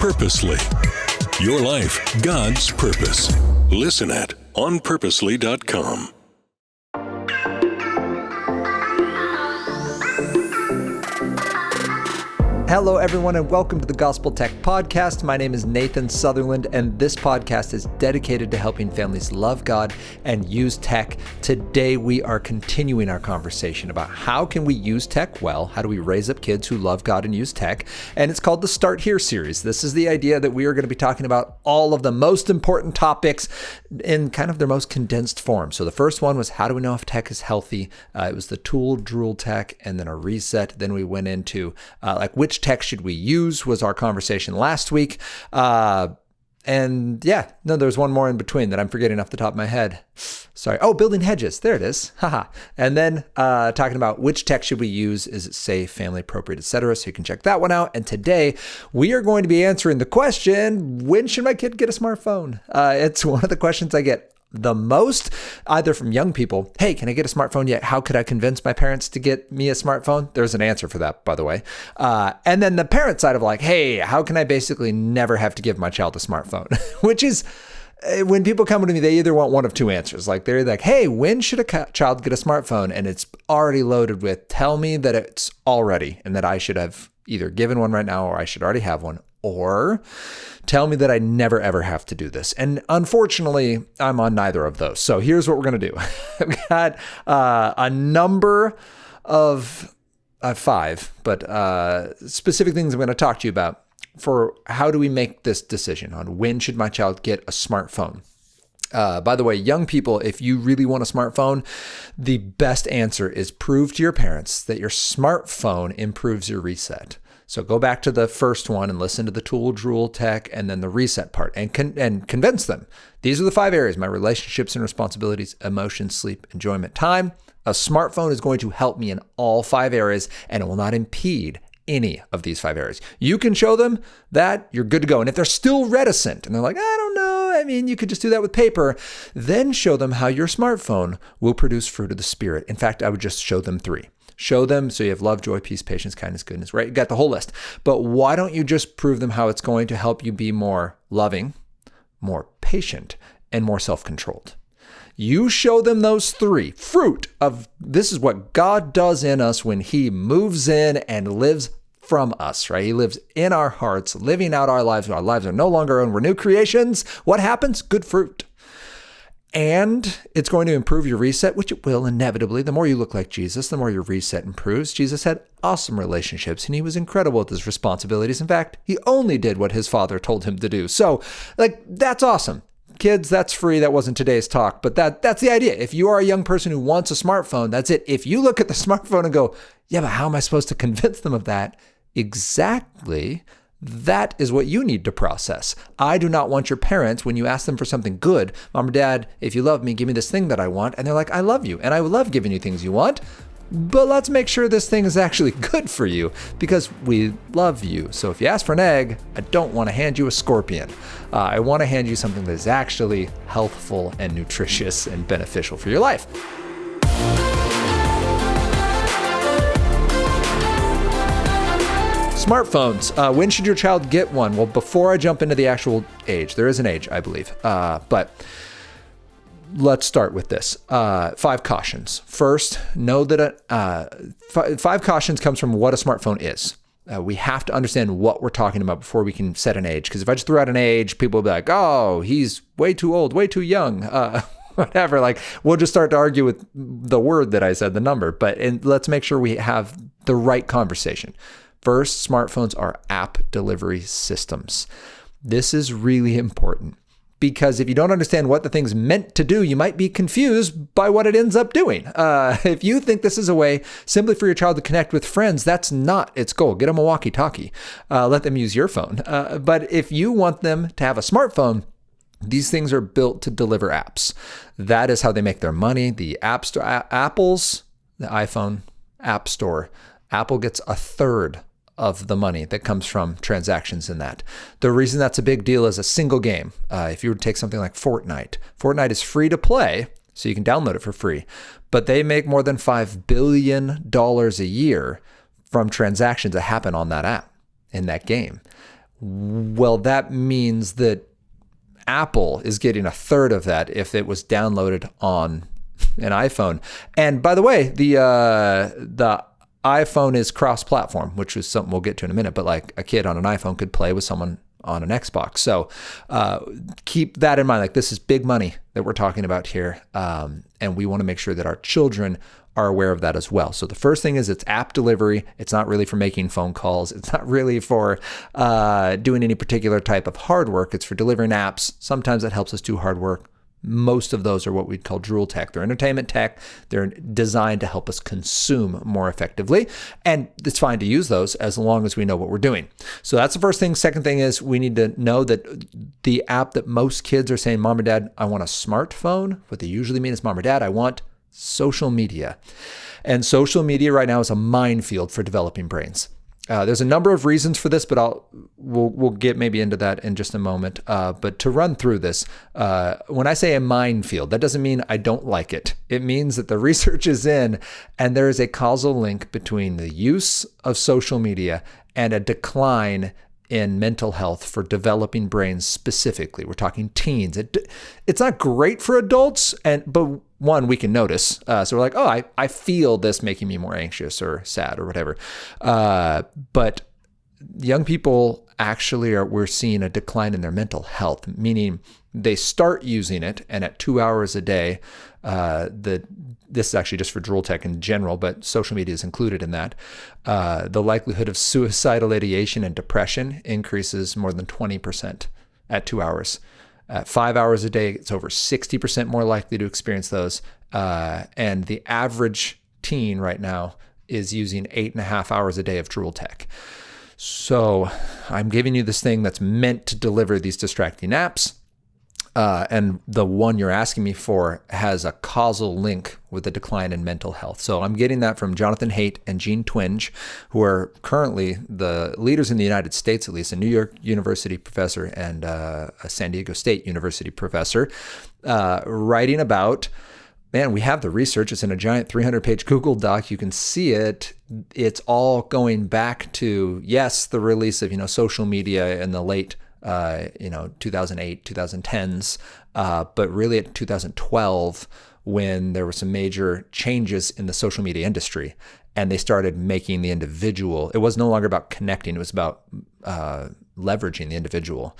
Purposely. Your life, God's purpose. Listen at onpurposely.com. Hello, everyone, and welcome to the Gospel Tech Podcast. My name is Nathan Sutherland, and this podcast is dedicated to helping families love God and use tech. Today, we are continuing our conversation about how can we use tech well? How do we raise up kids who love God and use tech? And it's called the Start Here series. This is the idea that we are going to be talking about all of the most important topics in kind of their most condensed form. So the first one was, how do we know if tech is healthy? It was the tool, drool tech, and then a reset. Then we went into which tech should we use was our conversation last week. There's one more in between that I'm forgetting off the top of my head. Sorry. Oh, building hedges. There it is. Haha. And then talking about which tech should we use? Is it safe, family appropriate, etc.? So you can check that one out. And today we are going to be answering the question, when should my kid get a smartphone? It's one of the questions I get the most, either from young people. Hey, can I get a smartphone yet? How could I convince my parents to get me a smartphone? There's an answer for that, by the way. And then the parent side of like, hey, how can I basically never have to give my child a smartphone? Which is, when people come to me, they either want one of two answers. Like they're like, hey, when should a child get a smartphone? And it's already loaded with, tell me that it's all ready and that I should have either given one right now or I should already have one. Or tell me that I never, ever have to do this. And unfortunately, I'm on neither of those. So here's what we're going to do. I've got a number of five, but specific things I'm going to talk to you about for how do we make this decision on when should my child get a smartphone. By the way, young people, if you really want a smartphone, the best answer is prove to your parents that your smartphone improves your reset. So go back to the first one and listen to the tool, drool, tech, and then the reset part and convince them. These are the 5 areas: my relationships and responsibilities, emotions, sleep, enjoyment, time. A smartphone is going to help me in all 5 areas, and it will not impede any of these 5 areas. You can show them that, you're good to go. And if they're still reticent and they're like, I don't know, I mean, you could just do that with paper, then show them how your smartphone will produce fruit of the Spirit. In fact, I would just show them 3. Show them, so you have love, joy, peace, patience, kindness, goodness, right? You got the whole list. But why don't you just prove them how it's going to help you be more loving, more patient, and more self-controlled? You show them those 3 fruit of this is what God does in us when he moves in and lives from us, right? He lives in our hearts, living out our lives. Our lives are no longer our own. We're new creations. What happens? Good fruit. And it's going to improve your reset, which it will inevitably. The more you look like Jesus, the more your reset improves. Jesus had awesome relationships and he was incredible with his responsibilities. In fact, he only did what his father told him to do. So that's awesome. Kids, that's free. That wasn't today's talk, but that's the idea. If you are a young person who wants a smartphone, that's it. If you look at the smartphone and go, yeah, but how am I supposed to convince them of that? Exactly. That is what you need to process. I do not want your parents, when you ask them for something good, Mom or Dad, if you love me, give me this thing that I want. And they're like, I love you. And I love giving you things you want. But let's make sure this thing is actually good for you because we love you. So if you ask for an egg, I don't want to hand you a scorpion. I want to hand you something that is actually healthful and nutritious and beneficial for your life. Smartphones. When should your child get one? Well, before I jump into the actual age, there is an age, I believe. But let's start with this. 5 cautions. First, know that 5 cautions comes from what a smartphone is. We have to understand what we're talking about before we can set an age. Because if I just throw out an age, people will be like, oh, he's way too old, way too young. Whatever, we'll just start to argue with the word that I said, the number. But let's make sure we have the right conversation. First, smartphones are app delivery systems. This is really important because if you don't understand what the thing's meant to do, you might be confused by what it ends up doing. If you think this is a way simply for your child to connect with friends, that's not its goal. Get them a walkie-talkie. Let them use your phone. But if you want them to have a smartphone, these things are built to deliver apps. That is how they make their money. The App Store, Apple's, the iPhone App Store, Apple gets 1/3 of the money that comes from transactions in that. The reason that's a big deal is a single game. If you were to take something like Fortnite is free to play, so you can download it for free, but they make more than $5 billion a year from transactions that happen on that app, in that game. Well, that means that Apple is getting a third of that if it was downloaded on an iPhone. And by the way, the iPhone is cross-platform, which is something we'll get to in a minute, but like a kid on an iPhone could play with someone on an Xbox. So keep that in mind. Like, this is big money that we're talking about here. And we want to make sure that our children are aware of that as well. So the first thing is it's app delivery. It's not really for making phone calls. It's not really for doing any particular type of hard work. It's for delivering apps. Sometimes it helps us do hard work. Most of those are what we'd call drool tech. They're entertainment tech. They're designed to help us consume more effectively. And it's fine to use those as long as we know what we're doing. So that's the first thing. Second thing is we need to know that the app that most kids are saying, Mom or Dad, I want a smartphone. What they usually mean is, Mom or Dad, I want social media. And social media right now is a minefield for developing brains. There's a number of reasons for this, but we'll get maybe into that in just a moment. But to run through this, when I say a minefield, that doesn't mean I don't like it. It means that the research is in, and there is a causal link between the use of social media and a decline in mental health for developing brains specifically. We're talking teens. It's not great for adults, but one, we can notice. So we're like, oh, I feel this making me more anxious or sad or whatever. But young people actually we're seeing a decline in their mental health, meaning they start using it, and at 2 hours a day, this is actually just for drool tech in general, but social media is included in that. The likelihood of suicidal ideation and depression increases more than 20% at 2 hours. At 5 hours a day, it's over 60% more likely to experience those. And the average teen right now is using 8.5 hours a day of drool tech. So I'm giving you this thing that's meant to deliver these distracting apps. And the one you're asking me for has a causal link with the decline in mental health. So I'm getting that from Jonathan Haidt and Jean Twenge, who are currently the leaders in the United States, at least, a New York University professor and a San Diego State University professor, writing about, man, we have the research. It's in a giant 300-page Google Doc. You can see it. It's all going back to, yes, the release of, social media in the late 2008, 2010s, but really at 2012, when there were some major changes in the social media industry, and they started making the individual, it was no longer about connecting, it was about leveraging the individual.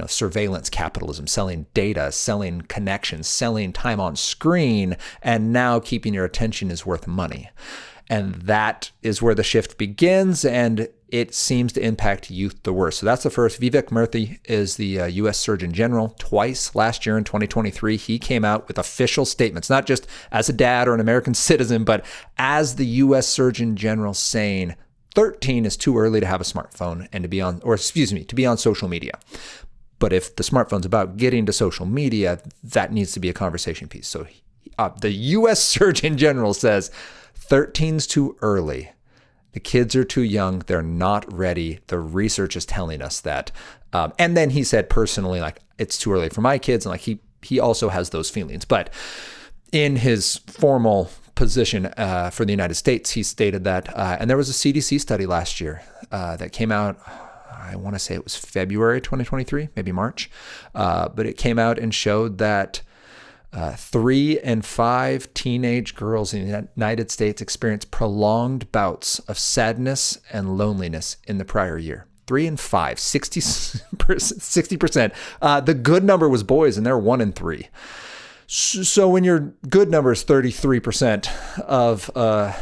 Surveillance capitalism, selling data, selling connections, selling time on screen, and now keeping your attention is worth money. And that is where the shift begins, and it seems to impact youth the worst. So that's the first. Vivek Murthy is the U.S. Surgeon General. Twice last year in 2023, he came out with official statements, not just as a dad or an American citizen, but as the U.S. Surgeon General, saying 13 is too early to have a smartphone and to be on social media. But if the smartphone's about getting to social media, that needs to be a conversation piece. So the U.S. Surgeon General says 13's too early. The kids are too young. They're not ready. The research is telling us that. And then he said personally, like, it's too early for my kids. And like he also has those feelings. But in his formal position for the United States, he stated that, and there was a CDC study last year that came out, I want to say it was February 2023, maybe March. But it came out and showed that 3 in 5 teenage girls in the United States experienced prolonged bouts of sadness and loneliness in the prior year. 3 in 5, 60%. The good number was boys, and they're 1 in 3. So when your good number is 33% of a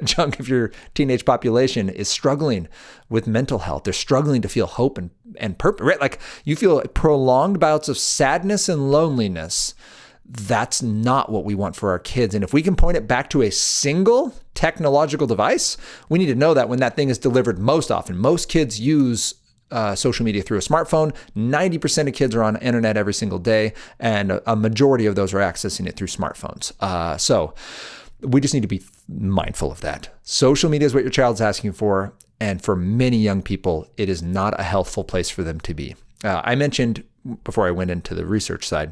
chunk of your teenage population is struggling with mental health, they're struggling to feel hope and purpose, right? Like, you feel prolonged bouts of sadness and loneliness. That's not what we want for our kids. And if we can point it back to a single technological device, we need to know that when that thing is delivered most often. Most kids use social media through a smartphone. 90% of kids are on the internet every single day, and a majority of those are accessing it through smartphones. So we just need to be mindful of that. Social media is what your child's asking for, and for many young people, it is not a healthful place for them to be. I mentioned, before I went into the research side,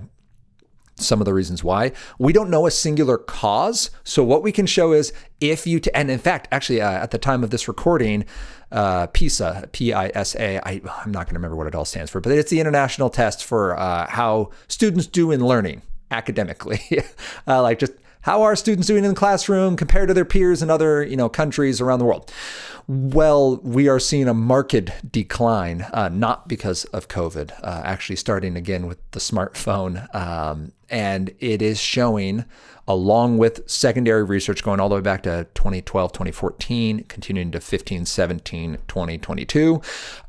some of the reasons why. We don't know a singular cause. So what we can show is and in fact, actually, at the time of this recording, PISA, P-I-S-A. I'm not going to remember what it all stands for, but it's the international test for how students do in learning academically. Like just how are students doing in the classroom compared to their peers in other, countries around the world? Well, we are seeing a marked decline, not because of COVID, actually starting again with the smartphone. And it is showing, along with secondary research going all the way back to 2012, 2014, continuing to 15, 17, 2022,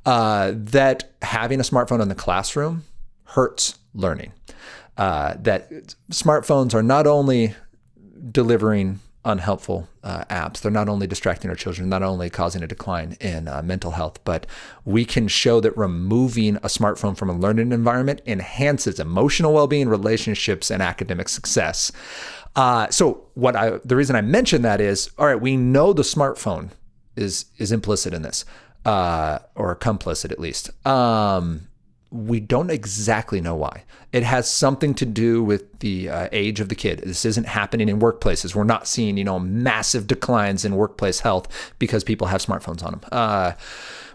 that having a smartphone in the classroom hurts learning. That smartphones are not only delivering unhelpful apps, they're not only distracting our children, not only causing a decline in mental health, but we can show that removing a smartphone from a learning environment enhances emotional well-being, relationships, and academic success. So the reason I mention that is, all right, we know the smartphone is implicit in this, or complicit at least. We don't exactly know why. It has something to do with the age of the kid. This isn't happening in workplaces. We're not seeing, massive declines in workplace health because people have smartphones on them.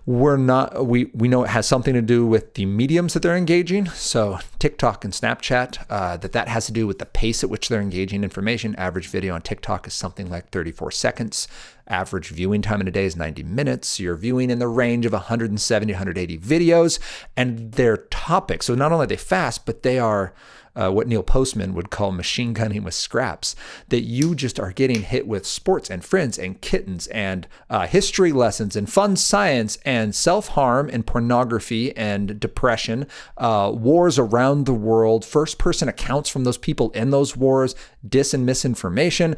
We know it has something to do with the mediums that they're engaging. So TikTok and Snapchat, that has to do with the pace at which they're engaging information. Average video on TikTok is something like 34 seconds. Average viewing time in a day is 90 minutes. You're viewing in the range of 170 to 180 videos, and their topics. So not only are they fast, but they are what Neil Postman would call machine gunning with scraps, that you just are getting hit with sports and friends and kittens and history lessons and fun science and self-harm and pornography and depression, wars around the world, first-person accounts from those people in those wars, dis and misinformation.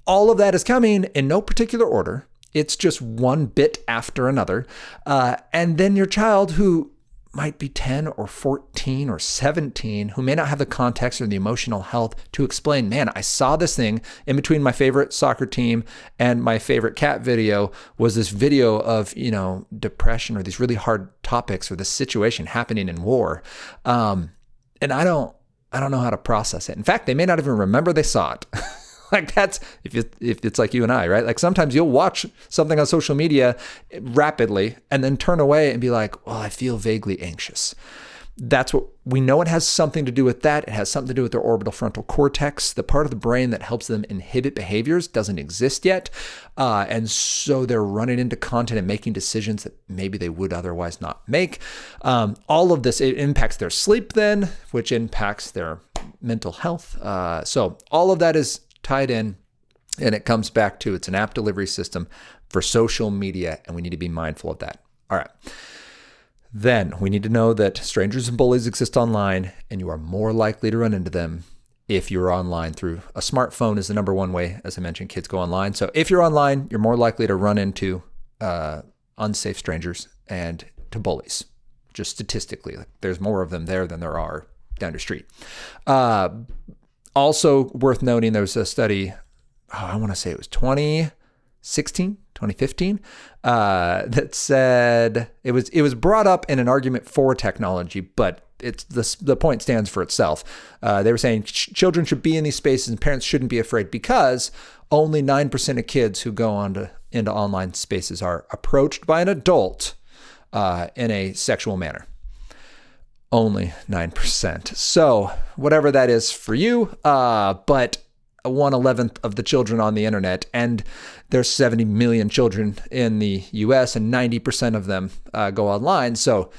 All of that is coming in no particular order. It's just one bit after another. And then your child, who might be 10 or 14 or 17, who may not have the context or the emotional health to explain, man, I saw this thing in between my favorite soccer team and my favorite cat video was this video of, depression or these really hard topics or this situation happening in war. And I don't know how to process it. In fact, they may not even remember they saw it. That's if it's like you and I, right? Like sometimes you'll watch something on social media rapidly and then turn away and be like, well, I feel vaguely anxious. That's what we know. It has something to do with that. It has something to do with their orbital frontal cortex. The part of the brain that helps them inhibit behaviors doesn't exist yet. And so they're running into content and making decisions that maybe they would otherwise not make. All of this, it impacts their sleep then, which impacts their mental health. So all of that is tied in, and it comes back to it's an app delivery system for social media, and we need to be mindful of that. All right. Then we need to know that strangers and bullies exist online, and you are more likely to run into them if you're online through a smartphone is the number one way, as I mentioned, kids go online. So if you're online, you're more likely to run into unsafe strangers and to bullies. Just statistically, there's more of them there than there are down your street. Also worth noting, there was a study, I want to say it was 2016, 2015, that said it was brought up in an argument for technology, but it's the point stands for itself. They were saying children should be in these spaces and parents shouldn't be afraid because only 9% of kids who go into online spaces are approached by an adult in a sexual manner. Only 9%. So whatever that is for you, but 1/11 of the children on the internet, and there's 70 million children in the US and 90% of them go online. So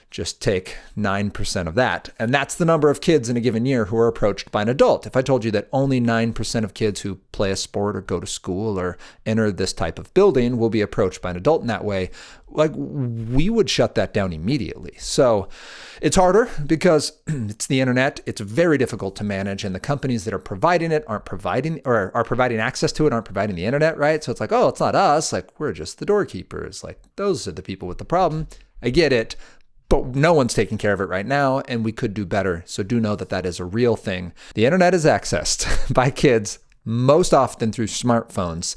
just take 9% of that. And that's the number of kids in a given year who are approached by an adult. If I told you that only 9% of kids who play a sport or go to school or enter this type of building will be approached by an adult in that way, we would shut that down immediately. So it's harder because it's the internet. It's very difficult to manage, and the companies that are providing it are providing access to it aren't providing the internet, right? So it's like, oh, it's not us. We're just the doorkeepers. Those are the people with the problem. I get it. But no one's taking care of it right now, and we could do better. So do know that is a real thing. The internet is accessed by kids most often through smartphones.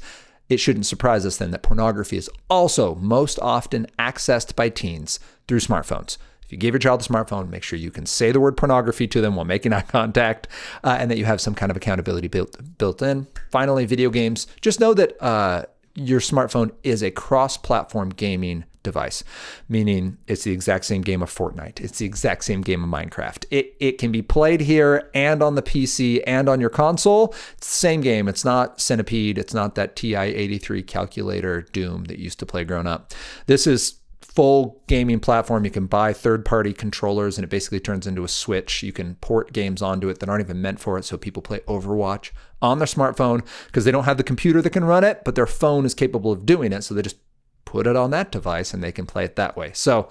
It shouldn't surprise us then that pornography is also most often accessed by teens through smartphones. If you give your child a smartphone, make sure you can say the word pornography to them while making eye contact, and that you have some kind of accountability built in. Finally, video games. Just know that your smartphone is a cross-platform gaming device, meaning it's the exact same game of Fortnite. It's the exact same game of Minecraft. It can be played here and on the PC and on your console. It's the same game. It's not Centipede. It's not that TI-83 calculator Doom that you used to play growing up. This is full gaming platform. You can buy third-party controllers and it basically turns into a Switch. You can port games onto it that aren't even meant for it. So people play Overwatch on their smartphone because they don't have the computer that can run it, but their phone is capable of doing it. So they just put it on that device and they can play it that way. So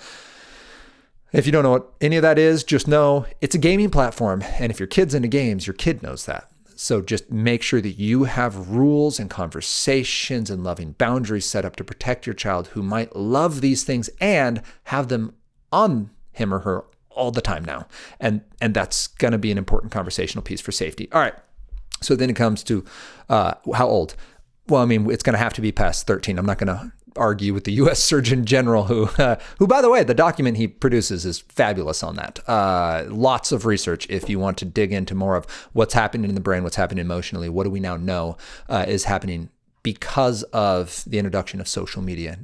if you don't know what any of that is, just know it's a gaming platform. And if your kid's into games, your kid knows that. So just make sure that you have rules and conversations and loving boundaries set up to protect your child who might love these things and have them on him or her all the time now. And that's going to be an important conversational piece for safety. All right. So then it comes to how old? Well, I mean, it's going to have to be past 13. I'm not going to argue with the U.S. Surgeon General, who, by the way, the document he produces is fabulous on that. Lots of research if you want to dig into more of what's happening in the brain, what's happening emotionally, what do we now know is happening because of the introduction of social media.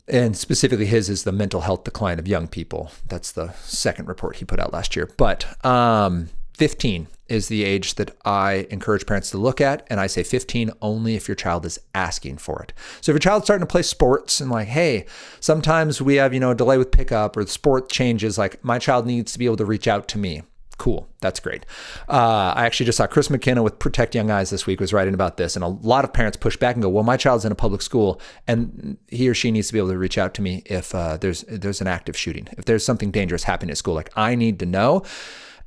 And specifically his is the mental health decline of young people. That's the second report he put out last year. But 15 is the age that I encourage parents to look at. And I say 15 only if your child is asking for it. So if your child's starting to play sports and like, hey, sometimes we have, a delay with pickup or the sport changes, like my child needs to be able to reach out to me. Cool. That's great. I actually just saw Chris McKenna with Protect Young Eyes this week was writing about this. And a lot of parents push back and go, well, my child's in a public school and he or she needs to be able to reach out to me if there's an active shooting, if there's something dangerous happening at school. Like I need to know.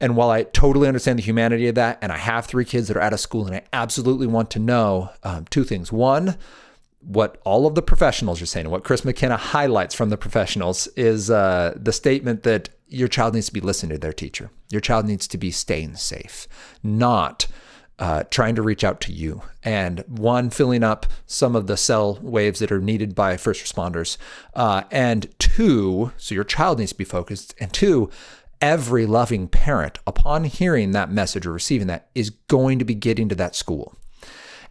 And while I totally understand the humanity of that, and I have 3 kids that are out of school and I absolutely want to know 2 things. One, what all of the professionals are saying, and what Chris McKenna highlights from the professionals is the statement that your child needs to be listening to their teacher. Your child needs to be staying safe, not trying to reach out to you. And one, filling up some of the cell waves that are needed by first responders. And 2, so your child needs to be focused. And 2, every loving parent, upon hearing that message or receiving that, is going to be getting to that school.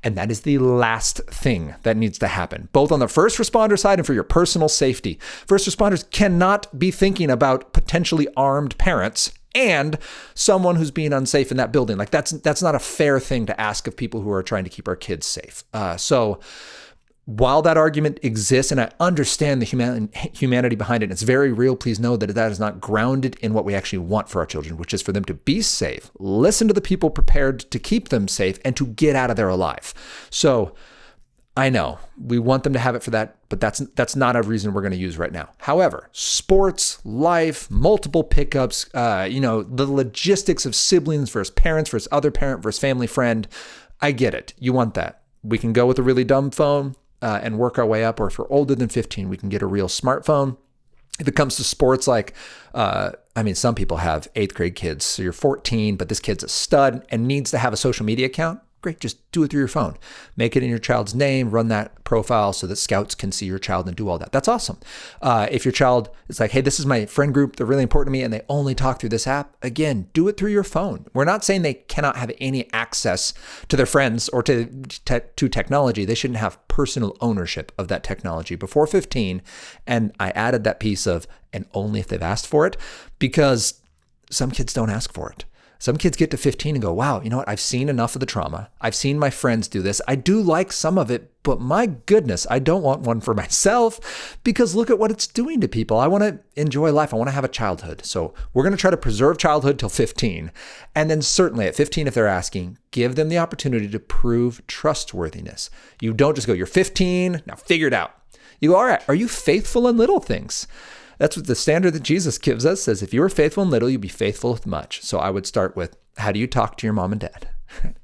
And that is the last thing that needs to happen, both on the first responder side and for your personal safety. First responders cannot be thinking about potentially armed parents and someone who's being unsafe in that building. Like that's not a fair thing to ask of people who are trying to keep our kids safe. So while that argument exists, and I understand the humanity behind it, and it's very real, please know that that is not grounded in what we actually want for our children, which is for them to be safe, listen to the people prepared to keep them safe, and to get out of there alive. So I know we want them to have it for that, but that's not a reason we're going to use right now. However, sports, life, multiple pickups, the logistics of siblings versus parents versus other parent versus family friend, I get it. You want that. We can go with a really dumb phone and work our way up, or if we're older than 15, we can get a real smartphone. If it comes to sports, like, some people have 8th grade kids, so you're 14, but this kid's a stud and needs to have a social media account. Great, just do it through your phone. Make it in your child's name, run that profile so that scouts can see your child and do all that. That's awesome. If your child is like, hey, this is my friend group, they're really important to me, and they only talk through this app, again, do it through your phone. We're not saying they cannot have any access to their friends or to technology. They shouldn't have personal ownership of that technology before 15. And I added that piece of, and only if they've asked for it, because some kids don't ask for it. Some kids get to 15 and go, wow, you know what? I've seen enough of the trauma. I've seen my friends do this. I do like some of it, but my goodness, I don't want one for myself because look at what it's doing to people. I want to enjoy life. I want to have a childhood. So we're going to try to preserve childhood till 15. And then certainly at 15, if they're asking, give them the opportunity to prove trustworthiness. You don't just go, you're 15, now figure it out. You go, all right, are you faithful in little things? That's what the standard that Jesus gives us says. If you are faithful in little, you'll be faithful with much. So I would start with, how do you talk to your mom and dad?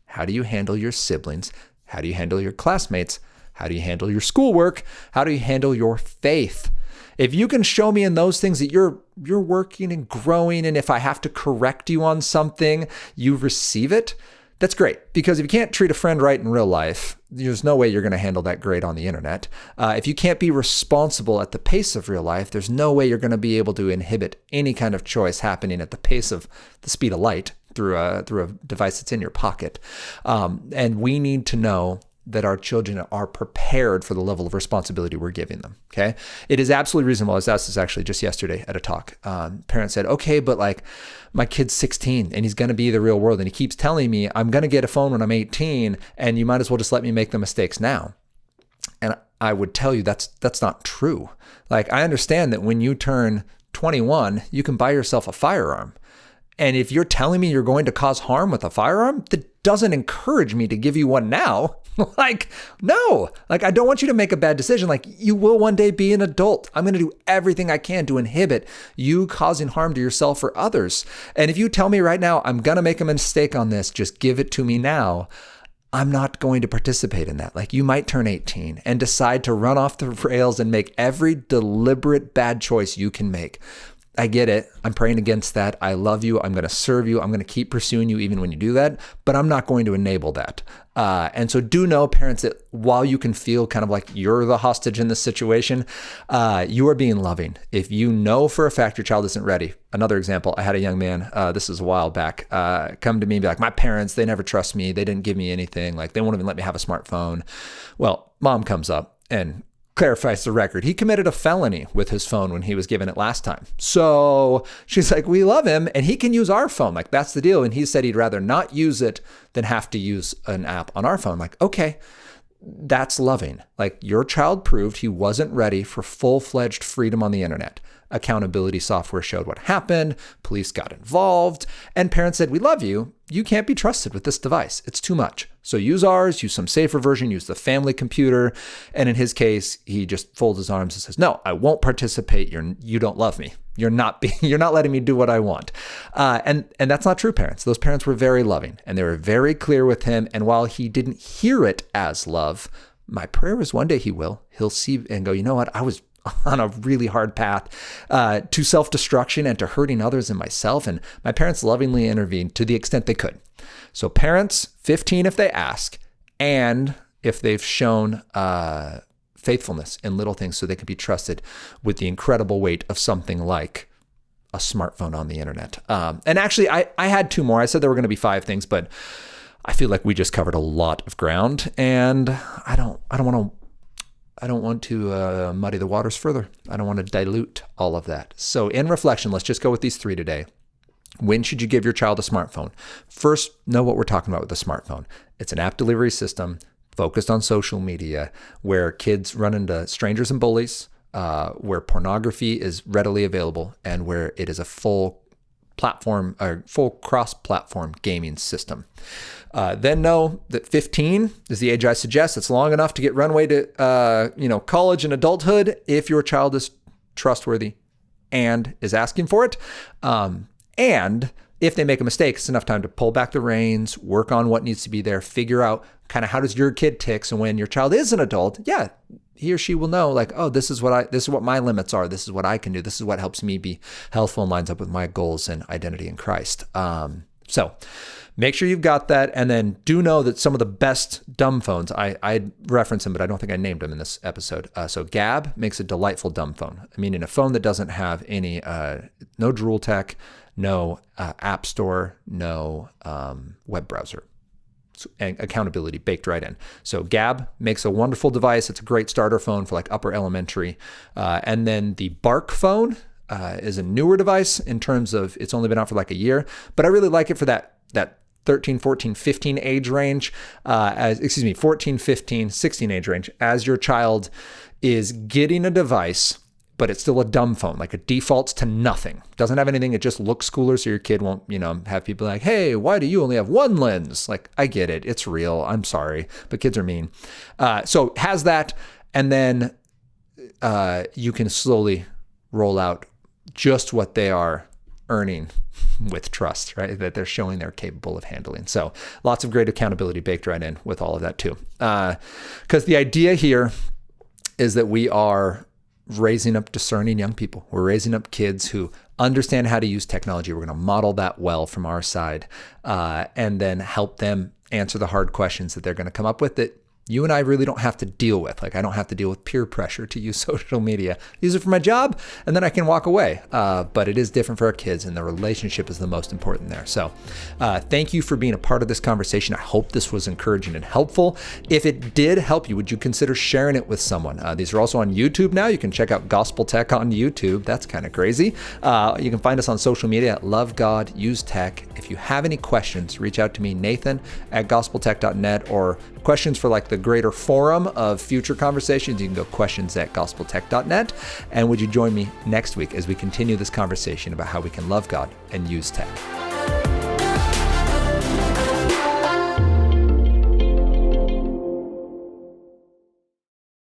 How do you handle your siblings? How do you handle your classmates? How do you handle your schoolwork? How do you handle your faith? If you can show me in those things that you're working and growing, and if I have to correct you on something, you receive it, that's great. Because if you can't treat a friend right in real life, there's no way you're going to handle that great on the internet. If you can't be responsible at the pace of real life, there's no way you're going to be able to inhibit any kind of choice happening at the pace of the speed of light through a device that's in your pocket. And we need to know that our children are prepared for the level of responsibility we're giving them. Okay. It is absolutely reasonable. I was asked this actually just yesterday at a talk. Parents said, okay, but like my kid's 16 and he's going to be the real world. And he keeps telling me I'm going to get a phone when I'm 18 and you might as well just let me make the mistakes now. And I would tell you that's not true. Like, I understand that when you turn 21, you can buy yourself a firearm. And if you're telling me you're going to cause harm with a firearm, that doesn't encourage me to give you one now. Like, no, like, I don't want you to make a bad decision. Like, you will one day be an adult. I'm going to do everything I can to inhibit you causing harm to yourself or others. And if you tell me right now, I'm going to make a mistake on this, just give it to me now, I'm not going to participate in that. Like, you might turn 18 and decide to run off the rails and make every deliberate bad choice you can make. I get it. I'm praying against that. I love you. I'm going to serve you. I'm going to keep pursuing you even when you do that, but I'm not going to enable that. And so do know, parents, that while you can feel kind of like you're the hostage in this situation, you are being loving. If you know for a fact your child isn't ready. Another example, I had a young man, this is a while back, come to me and be like, my parents, they never trust me. They didn't give me anything. Like, they won't even let me have a smartphone. Well, mom comes up and clarifies the record. He committed a felony with his phone when he was given it last time. So she's like, we love him and he can use our phone. Like, that's the deal. And he said he'd rather not use it than have to use an app on our phone. Like, okay, that's loving. Like, your child proved he wasn't ready for full-fledged freedom on the internet. Accountability software showed what happened. Police got involved. And parents said, we love you. You can't be trusted with this device. It's too much. So use ours, use some safer version, use the family computer. And in his case, he just folds his arms and says, no, I won't participate. You don't love me. You're not letting me do what I want. And that's not true, parents. Those parents were very loving and they were very clear with him. And while he didn't hear it as love, my prayer is one day he'll see and go, you know what? I was on a really hard path to self-destruction and to hurting others and myself. And my parents lovingly intervened to the extent they could. So parents, 15 if they ask, and if they've shown faithfulness in little things so they can be trusted with the incredible weight of something like a smartphone on the internet. And actually, I had two more. I said there were going to be 5 things, but I feel like we just covered a lot of ground, and I don't want to muddy the waters further. I don't want to dilute all of that. So in reflection, let's just go with these 3 today. When should you give your child a smartphone? First, know what we're talking about with a smartphone. It's an app delivery system focused on social media where kids run into strangers and bullies, where pornography is readily available, and where it is a full platform or full cross-platform gaming system. Then know that 15 is the age I suggest. It's long enough to get runway to college and adulthood if your child is trustworthy and is asking for it. And if they make a mistake, it's enough time to pull back the reins, work on what needs to be there, figure out kind of how does your kid tick. So when your child is an adult, yeah, he or she will know, like, oh, this is what my limits are. This is what I can do. This is what helps me be healthful and lines up with my goals and identity in Christ. So make sure you've got that. And then do know that some of the best dumb phones, I reference them, but I don't think I named them in this episode. So Gab makes a delightful dumb phone. I mean, in a phone that doesn't have any, no Drool tech, no app store, no web browser. And accountability baked right in. So Gab makes a wonderful device. It's a great starter phone for like upper elementary. And then the Bark phone is a newer device in terms of it's only been out for like a year, but I really like it for that 13, 14, 15 age range, 14, 15, 16 age range, as your child is getting a device, but it's still a dumb phone, like it defaults to nothing. Doesn't have anything. It just looks cooler. So your kid won't, have people like, hey, why do you only have one lens? Like, I get it. It's real. I'm sorry, but kids are mean. So has that. And then you can slowly roll out just what they are earning with trust, right? That they're showing they're capable of handling. So lots of great accountability baked right in with all of that too. Because the idea here is that we are raising up discerning young people. We're raising up kids who understand how to use technology. We're going to model that well from our side, and then help them answer the hard questions that they're going to come up with that you and I really don't have to deal with. Like, I don't have to deal with peer pressure to use social media. Use it for my job, and then I can walk away. But it is different for our kids, and the relationship is the most important there. So thank you for being a part of this conversation. I hope this was encouraging and helpful. If it did help you, would you consider sharing it with someone? These are also on YouTube now. You can check out Gospel Tech on YouTube. That's kind of crazy. You can find us on social media at Love God Use Tech. If you have any questions, reach out to me, Nathan@gospeltech.net, or questions for like the greater forum of future conversations, you can go questions@gospeltech.net. And would you join me next week as we continue this conversation about how we can love God and use tech?